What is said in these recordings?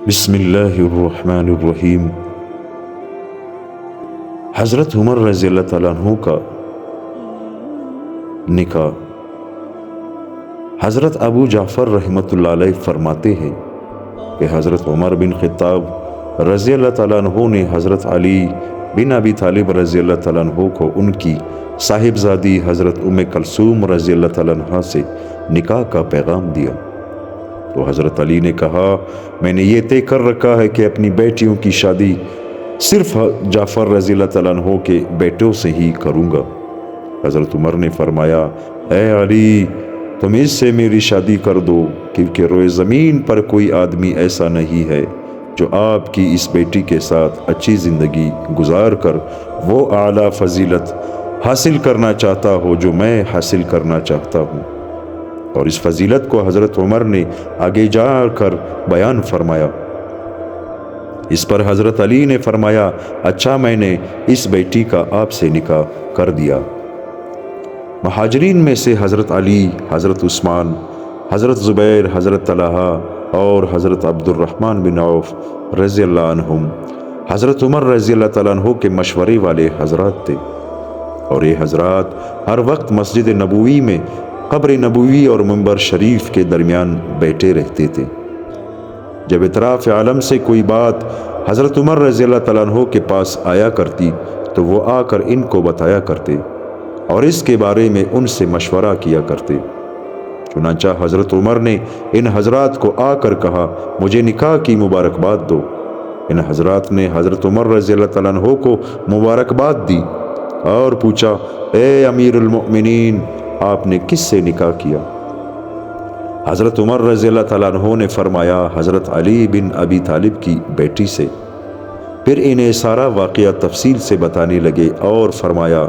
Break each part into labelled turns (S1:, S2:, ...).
S1: بسم اللہ الرحمن الرحیم۔ حضرت عمر رضی اللہ تعالیٰ عنہ کا نکاح۔ حضرت ابو جعفر رحمۃ اللہ علیہ فرماتے ہیں کہ حضرت عمر بن خطاب رضی اللہ تعالیٰ عنہ نے حضرت علی بن ابی طالب رضی اللہ تعالیٰ عنہ کو ان کی صاحبزادی حضرت ام کلثوم رضی اللہ تعالیٰ عنہ سے نکاح کا پیغام دیا تو حضرت علی نے کہا، میں نے یہ طے کر رکھا ہے کہ اپنی بیٹیوں کی شادی صرف جعفر رضی اللہ تعالیٰ عنہ کے بیٹوں سے ہی کروں گا۔ حضرت عمر نے فرمایا، اے علی، تم اس سے میری شادی کر دو، کیونکہ روئے زمین پر کوئی آدمی ایسا نہیں ہے جو آپ کی اس بیٹی کے ساتھ اچھی زندگی گزار کر وہ اعلیٰ فضیلت حاصل کرنا چاہتا ہو جو میں حاصل کرنا چاہتا ہوں۔ اور اس فضیلت کو حضرت عمر نے آگے جا کر بیان فرمایا۔ اس پر حضرت علی نے فرمایا، اچھا، میں نے اس بیٹی کا آپ سے نکاح کر دیا۔ مہاجرین میں سے حضرت علی، حضرت عثمان، حضرت زبیر، حضرت طلحہ اور حضرت عبد الرحمن بن عوف رضی اللہ عنہم حضرت عمر رضی اللہ تعالیٰ عنہ کے مشورے والے حضرات تھے، اور یہ حضرات ہر وقت مسجد نبوی میں قبر نبوی اور منبر شریف کے درمیان بیٹھے رہتے تھے۔ جب اطراف عالم سے کوئی بات حضرت عمر رضی اللہ تعالیٰ عنہ کے پاس آیا کرتی تو وہ آ کر ان کو بتایا کرتے اور اس کے بارے میں ان سے مشورہ کیا کرتے۔ چنانچہ حضرت عمر نے ان حضرات کو آ کر کہا، مجھے نکاح کی مبارکباد دو۔ ان حضرات نے حضرت عمر رضی اللہ تعالیٰ عنہ کو مبارکباد دی اور پوچھا، اے امیر المؤمنین، آپ نے کس سے نکاح کیا؟ حضرت عمر رضی اللہ تعالیٰ عنہ نے فرمایا، حضرت علی بن ابی طالب کی بیٹی سے۔ پھر انہیں سارا واقعہ تفصیل سے بتانے لگے اور فرمایا،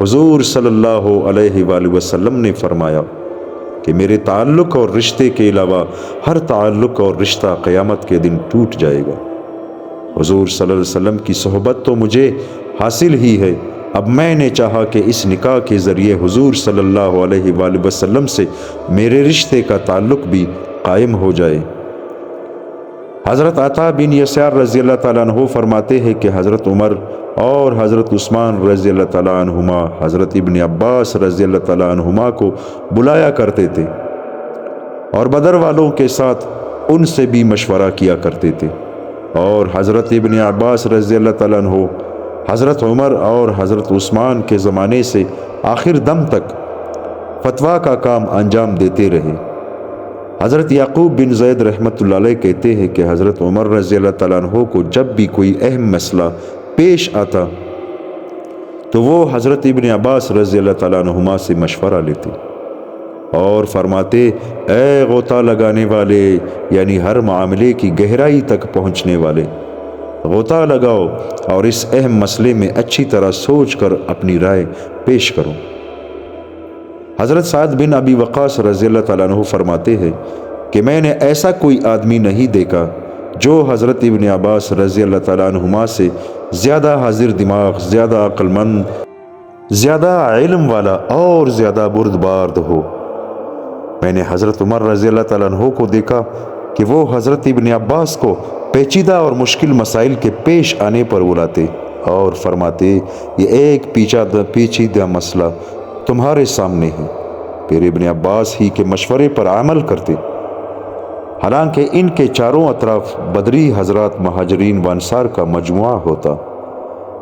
S1: حضور صلی اللہ علیہ وآلہ وسلم نے فرمایا کہ میرے تعلق اور رشتے کے علاوہ ہر تعلق اور رشتہ قیامت کے دن ٹوٹ جائے گا۔ حضور صلی اللہ علیہ وسلم کی صحبت تو مجھے حاصل ہی ہے، اب میں نے چاہا کہ اس نکاح کے ذریعے حضور صلی اللہ علیہ وآلہ وسلم سے میرے رشتے کا تعلق بھی قائم ہو جائے۔ حضرت عطا بن یسار رضی اللہ تعالیٰ عنہ فرماتے ہیں کہ حضرت عمر اور حضرت عثمان رضی اللہ تعالیٰ عنہما حضرت ابن عباس رضی اللہ تعالیٰ عنہما کو بلایا کرتے تھے اور بدر والوں کے ساتھ ان سے بھی مشورہ کیا کرتے تھے، اور حضرت ابن عباس رضی اللہ تعالیٰ عنہ حضرت عمر اور حضرت عثمان کے زمانے سے آخر دم تک فتویٰ کا کام انجام دیتے رہے۔ حضرت یعقوب بن زید رحمۃ اللہ علیہ کہتے ہیں کہ حضرت عمر رضی اللہ تعالیٰ عنہ کو جب بھی کوئی اہم مسئلہ پیش آتا تو وہ حضرت ابن عباس رضی اللہ تعالیٰ عنہما سے مشورہ لیتے اور فرماتے، اے غوطہ لگانے والے، یعنی ہر معاملے کی گہرائی تک پہنچنے والے، غوطہ لگاؤ اور اس اہم مسئلے میں اچھی طرح سوچ کر اپنی رائے پیش کرو۔ حضرت سعد بن ابی وقاص رضی اللہ تعالیٰ عنہ فرماتے ہیں کہ میں نے ایسا کوئی آدمی نہیں دیکھا جو حضرت ابن عباس رضی اللہ تعالیٰ عنہما سے زیادہ حاضر دماغ، زیادہ عقل مند، زیادہ علم والا اور زیادہ بردبار ہو۔ میں نے حضرت عمر رضی اللہ تعالیٰ عنہ کو دیکھا کہ وہ حضرت ابن عباس کو پیچیدہ اور مشکل مسائل کے پیش آنے پر بلاتے اور فرماتے، یہ ایک پیچیدہ مسئلہ تمہارے سامنے ہے، پھر ابن عباس ہی کے مشورے پر عمل کرتے۔ حالانکہ ان کے چاروں اطراف بدری حضرات مہاجرین و انصار کا مجموعہ ہوتا۔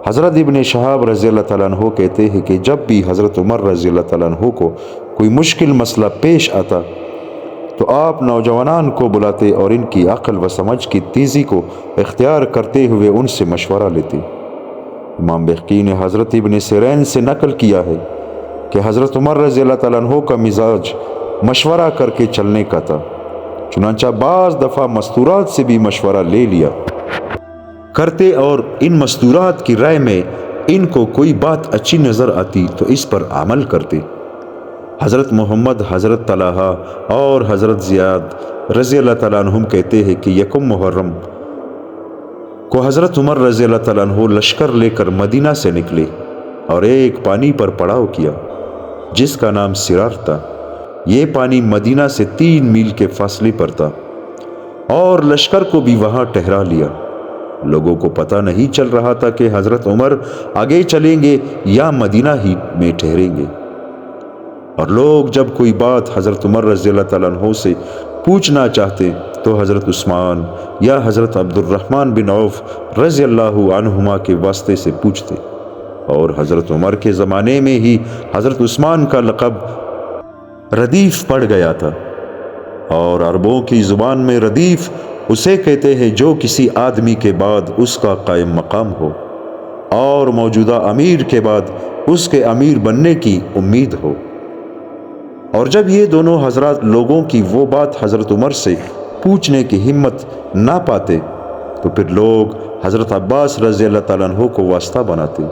S1: حضرت ابن شہاب رضی اللہ تعالیٰ عنہ کہتے ہیں کہ جب بھی حضرت عمر رضی اللہ تعالیٰ عنہ کو کوئی مشکل مسئلہ پیش آتا تو آپ نوجوانان کو بلاتے اور ان کی عقل و سمجھ کی تیزی کو اختیار کرتے ہوئے ان سے مشورہ لیتے۔ امام بہقی نے حضرت ابن سیرین سے نقل کیا ہے کہ حضرت عمر رضی اللہ تعالیٰ عنہ کا مزاج مشورہ کر کے چلنے کا تھا، چنانچہ بعض دفعہ مستورات سے بھی مشورہ لے لیا کرتے اور ان مستورات کی رائے میں ان کو کوئی بات اچھی نظر آتی تو اس پر عمل کرتے۔ حضرت محمد، حضرت طلحہ اور حضرت زیاد رضی اللہ تعالیٰ عنہم کہتے ہیں کہ یکم محرم کو حضرت عمر رضی اللہ تعالیٰ عنہ لشکر لے کر مدینہ سے نکلے اور ایک پانی پر پڑاؤ کیا جس کا نام سرار تھا۔ یہ پانی مدینہ سے 3 میل کے فاصلے پر تھا۔ اور لشکر کو بھی وہاں ٹھہرا لیا۔ لوگوں کو پتہ نہیں چل رہا تھا کہ حضرت عمر آگے چلیں گے یا مدینہ ہی میں ٹھہریں گے۔ اور لوگ جب کوئی بات حضرت عمر رضی اللہ تعالیٰ عنہ سے پوچھنا چاہتے تو حضرت عثمان یا حضرت عبد الرحمن بن عوف رضی اللہ عنہما کے واسطے سے پوچھتے، اور حضرت عمر کے زمانے میں ہی حضرت عثمان کا لقب ردیف پڑ گیا تھا، اور عربوں کی زبان میں ردیف اسے کہتے ہیں جو کسی آدمی کے بعد اس کا قائم مقام ہو اور موجودہ امیر کے بعد اس کے امیر بننے کی امید ہو۔ اور جب یہ دونوں حضرات لوگوں کی وہ بات حضرت عمر سے پوچھنے کی ہمت نہ پاتے تو پھر لوگ حضرت عباس رضی اللہ تعالیٰ عنہ کو واسطہ بناتے۔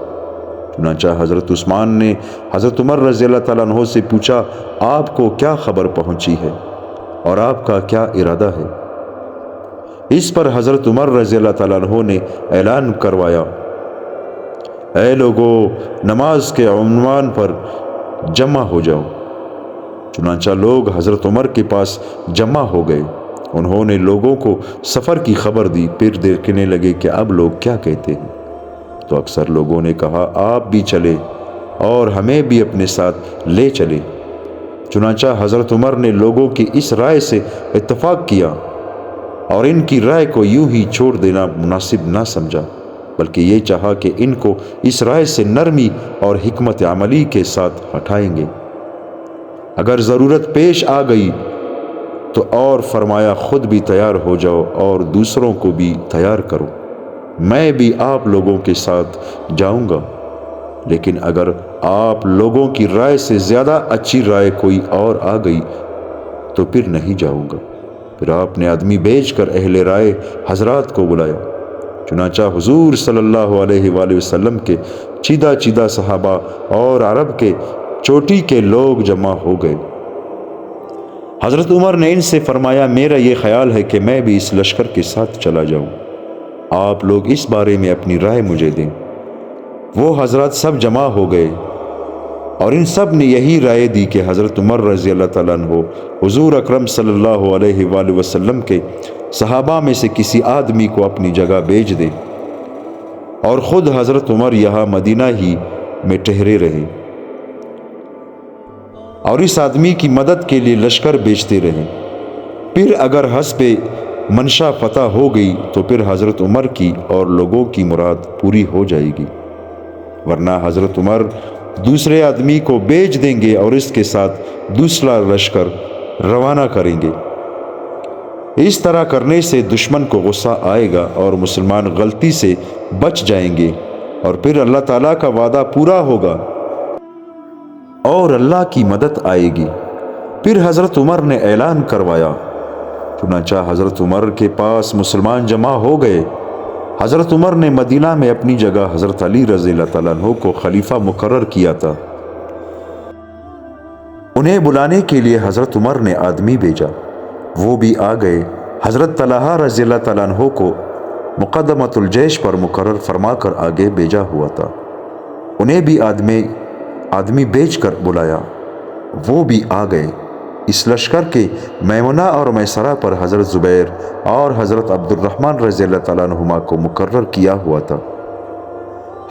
S1: چنانچہ حضرت عثمان نے حضرت عمر رضی اللہ تعالیٰ عنہ سے پوچھا، آپ کو کیا خبر پہنچی ہے اور آپ کا کیا ارادہ ہے؟ اس پر حضرت عمر رضی اللہ تعالیٰ عنہ نے اعلان کروایا، اے لوگو، نماز کے عنوان پر جمع ہو جاؤ۔ چنانچہ لوگ حضرت عمر کے پاس جمع ہو گئے۔ انہوں نے لوگوں کو سفر کی خبر دی، پھر دیکھنے لگے کہ اب لوگ کیا کہتے ہیں۔ تو اکثر لوگوں نے کہا، آپ بھی چلے اور ہمیں بھی اپنے ساتھ لے چلے۔ چنانچہ حضرت عمر نے لوگوں کی اس رائے سے اتفاق کیا اور ان کی رائے کو یوں ہی چھوڑ دینا مناسب نہ سمجھا، بلکہ یہ چاہا کہ ان کو اس رائے سے نرمی اور حکمت عملی کے ساتھ ہٹائیں گے۔ اگر ضرورت پیش آ گئی تو اور فرمایا، خود بھی تیار ہو جاؤ اور دوسروں کو بھی تیار کرو، میں بھی آپ لوگوں کے ساتھ جاؤں گا، لیکن اگر آپ لوگوں کی رائے سے زیادہ اچھی رائے کوئی اور آ گئی تو پھر نہیں جاؤں گا۔ پھر آپ نے آدمی بھیج کر اہل رائے حضرات کو بلایا۔ چنانچہ حضور صلی اللہ علیہ وآلہ وسلم کے چیدہ چیدہ صحابہ اور عرب کے چوٹی کے لوگ جمع ہو گئے۔ حضرت عمر نے ان سے فرمایا، میرا یہ خیال ہے کہ میں بھی اس لشکر کے ساتھ چلا جاؤں، آپ لوگ اس بارے میں اپنی رائے مجھے دیں۔ وہ حضرات سب جمع ہو گئے اور ان سب نے یہی رائے دی کہ حضرت عمر رضی اللہ تعالیٰ عنہ حضور اکرم صلی اللہ علیہ وآلہ وسلم کے صحابہ میں سے کسی آدمی کو اپنی جگہ بھیج دے اور خود حضرت عمر یہاں مدینہ ہی میں ٹھہرے رہے اور اس آدمی کی مدد کے لیے لشکر بھیجتے رہیں۔ پھر اگر حسب منشا فتح ہو گئی تو پھر حضرت عمر کی اور لوگوں کی مراد پوری ہو جائے گی، ورنہ حضرت عمر دوسرے آدمی کو بھیج دیں گے اور اس کے ساتھ دوسرا لشکر روانہ کریں گے۔ اس طرح کرنے سے دشمن کو غصہ آئے گا اور مسلمان غلطی سے بچ جائیں گے، اور پھر اللہ تعالیٰ کا وعدہ پورا ہوگا اور اللہ کی مدد آئے گی۔ پھر حضرت عمر نے اعلان کروایا۔ چنانچہ حضرت عمر کے پاس مسلمان جمع ہو گئے۔ حضرت عمر نے مدینہ میں اپنی جگہ حضرت علی رضی اللہ تعالیٰ عنہ کو خلیفہ مقرر کیا تھا۔ انہیں بلانے کے لیے حضرت عمر نے آدمی بھیجا، وہ بھی آ گئے۔ حضرت طلحہ رضی اللہ تعالیٰ عنہ کو مقدمۃ الجیش پر مقرر فرما کر آگے بھیجا ہوا تھا، انہیں بھی آدمی بھیج کر بلایا، وہ بھی آ گئے۔ اس لشکر کے میمنہ اور میسرہ پر حضرت زبیر اور حضرت عبد الرحمن رضی اللہ تعالیٰ عنہما کو مقرر کیا ہوا تھا۔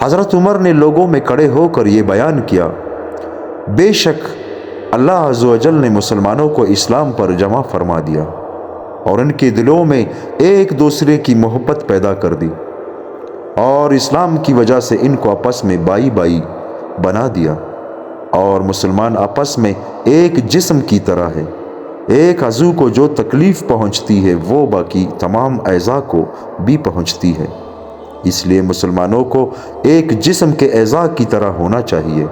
S1: حضرت عمر نے لوگوں میں کھڑے ہو کر یہ بیان کیا، بے شک اللہ عز و جل نے مسلمانوں کو اسلام پر جمع فرما دیا اور ان کے دلوں میں ایک دوسرے کی محبت پیدا کر دی، اور اسلام کی وجہ سے ان کو آپس میں بائی بائی بنا دیا، اور مسلمان آپس میں ایک جسم کی طرح ہے۔ ایک عضو کو جو تکلیف پہنچتی ہے وہ باقی تمام اعضاء کو بھی پہنچتی ہے، اس لیے مسلمانوں کو ایک جسم کے اعضاء کی طرح ہونا چاہیے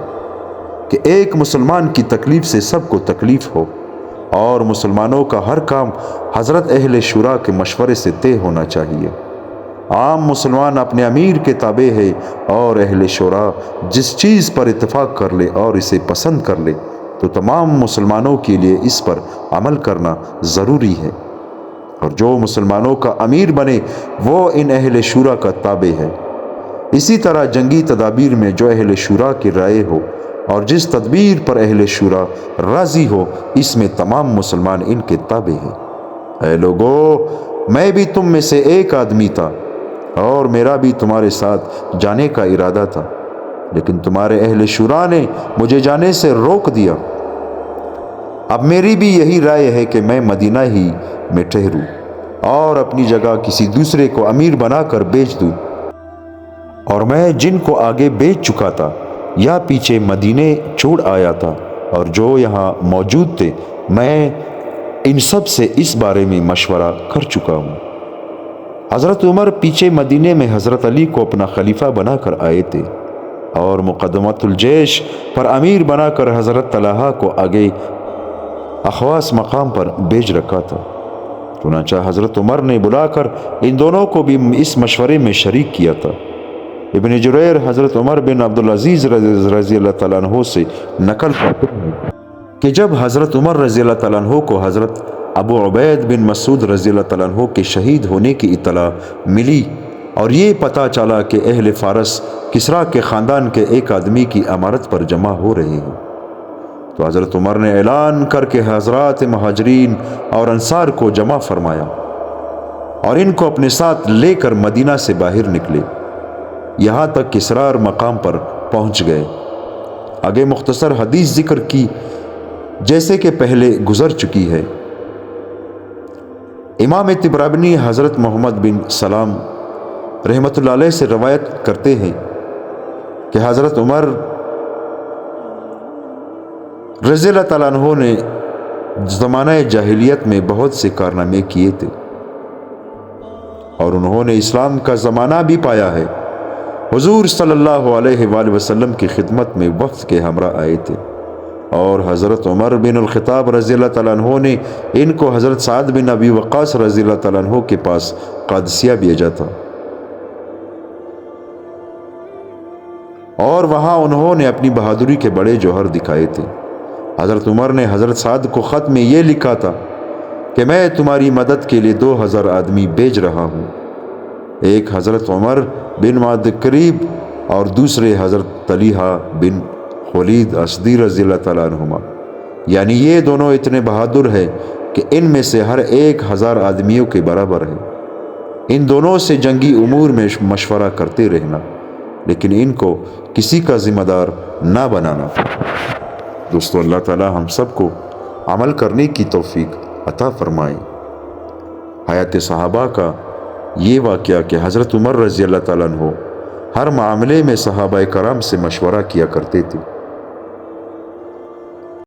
S1: کہ ایک مسلمان کی تکلیف سے سب کو تکلیف ہو، اور مسلمانوں کا ہر کام حضرت اہل شورا کے مشورے سے طے ہونا چاہیے۔ عام مسلمان اپنے امیر کے تابع ہے، اور اہل شورا جس چیز پر اتفاق کر لے اور اسے پسند کر لے تو تمام مسلمانوں کے لیے اس پر عمل کرنا ضروری ہے، اور جو مسلمانوں کا امیر بنے وہ ان اہل شورا کا تابع ہے۔ اسی طرح جنگی تدابیر میں جو اہل شورا کی رائے ہو اور جس تدبیر پر اہل شورا راضی ہو، اس میں تمام مسلمان ان کے تابع ہیں۔ اے لوگو، میں بھی تم میں سے ایک آدمی تھا اور میرا بھی تمہارے ساتھ جانے کا ارادہ تھا، لیکن تمہارے اہل شورا نے مجھے جانے سے روک دیا۔ اب میری بھی یہی رائے ہے کہ میں مدینہ ہی میں ٹھہروں اور اپنی جگہ کسی دوسرے کو امیر بنا کر بیچ دوں، اور میں جن کو آگے بیچ چکا تھا یا پیچھے مدینے چھوڑ آیا تھا اور جو یہاں موجود تھے، میں ان سب سے اس بارے میں مشورہ کر چکا ہوں۔ حضرت عمر پیچھے مدینے میں حضرت علی کو اپنا خلیفہ بنا کر آئے تھے اور مقدمۃ الجیش پر امیر بنا کر حضرت طلحہ کو آگے اخواص مقام پر بھیج رکھا تھا۔ چنانچہ حضرت عمر نے بلا کر ان دونوں کو بھی اس مشورے میں شریک کیا تھا۔ ابن جریر حضرت عمر بن عبدالعزیز رضی اللہ تعالیٰ عنہ سے نقل کرتے ہیں کہ جب حضرت عمر رضی اللہ تعالیٰ عنہ کو حضرت ابو عبید بن مسعود رضی اللہ تعالیٰ عنہ کے شہید ہونے کی اطلاع ملی اور یہ پتہ چلا کہ اہل فارس کسریٰ کے خاندان کے ایک آدمی کی امارت پر جمع ہو رہے ہیں، تو حضرت عمر نے اعلان کر کے حضرات مہاجرین اور انصار کو جمع فرمایا اور ان کو اپنے ساتھ لے کر مدینہ سے باہر نکلے، یہاں تک کہ اسرار مقام پر پہنچ گئے۔ آگے مختصر حدیث ذکر کی جیسے کہ پہلے گزر چکی ہے۔ امام طبرانی حضرت محمد بن سلام رحمۃ اللہ علیہ سے روایت کرتے ہیں کہ حضرت عمر رضی اللہ تعالیٰ عنہ نے زمانہ جاہلیت میں بہت سے کارنامے کیے تھے اور انہوں نے اسلام کا زمانہ بھی پایا ہے۔ حضور صلی اللہ علیہ وآلہ وسلم کی خدمت میں وفد کے ہمراہ آئے تھے اور حضرت عمر بن الخطاب رضی اللہ تعالیٰ عنہ نے ان کو حضرت سعد بن ابی وقاص رضی اللہ تعالیٰ عنہ کے پاس قادسیہ بھیجا تھا، اور وہاں انہوں نے اپنی بہادری کے بڑے جوہر دکھائے تھے۔ حضرت عمر نے حضرت سعد کو خط میں یہ لکھا تھا کہ میں تمہاری مدد کے لیے 2000 آدمی بھیج رہا ہوں، ایک حضرت عمر بن معد قریب اور دوسرے حضرت طلحہ بن خولید اسدی رضی اللہ تعالیٰ عنہما، یعنی یہ دونوں اتنے بہادر ہیں کہ ان میں سے ہر ایک 1000 آدمیوں کے برابر ہے۔ ان دونوں سے جنگی امور میں مشورہ کرتے رہنا، لیکن ان کو کسی کا ذمہ دار نہ بنانا۔ دوستو، اللہ تعالیٰ ہم سب کو عمل کرنے کی توفیق عطا فرمائے۔ حیات صحابہ کا یہ واقعہ کہ حضرت عمر رضی اللہ تعالیٰ عنہ ہر معاملے میں صحابہ کرام سے مشورہ کیا کرتے تھے،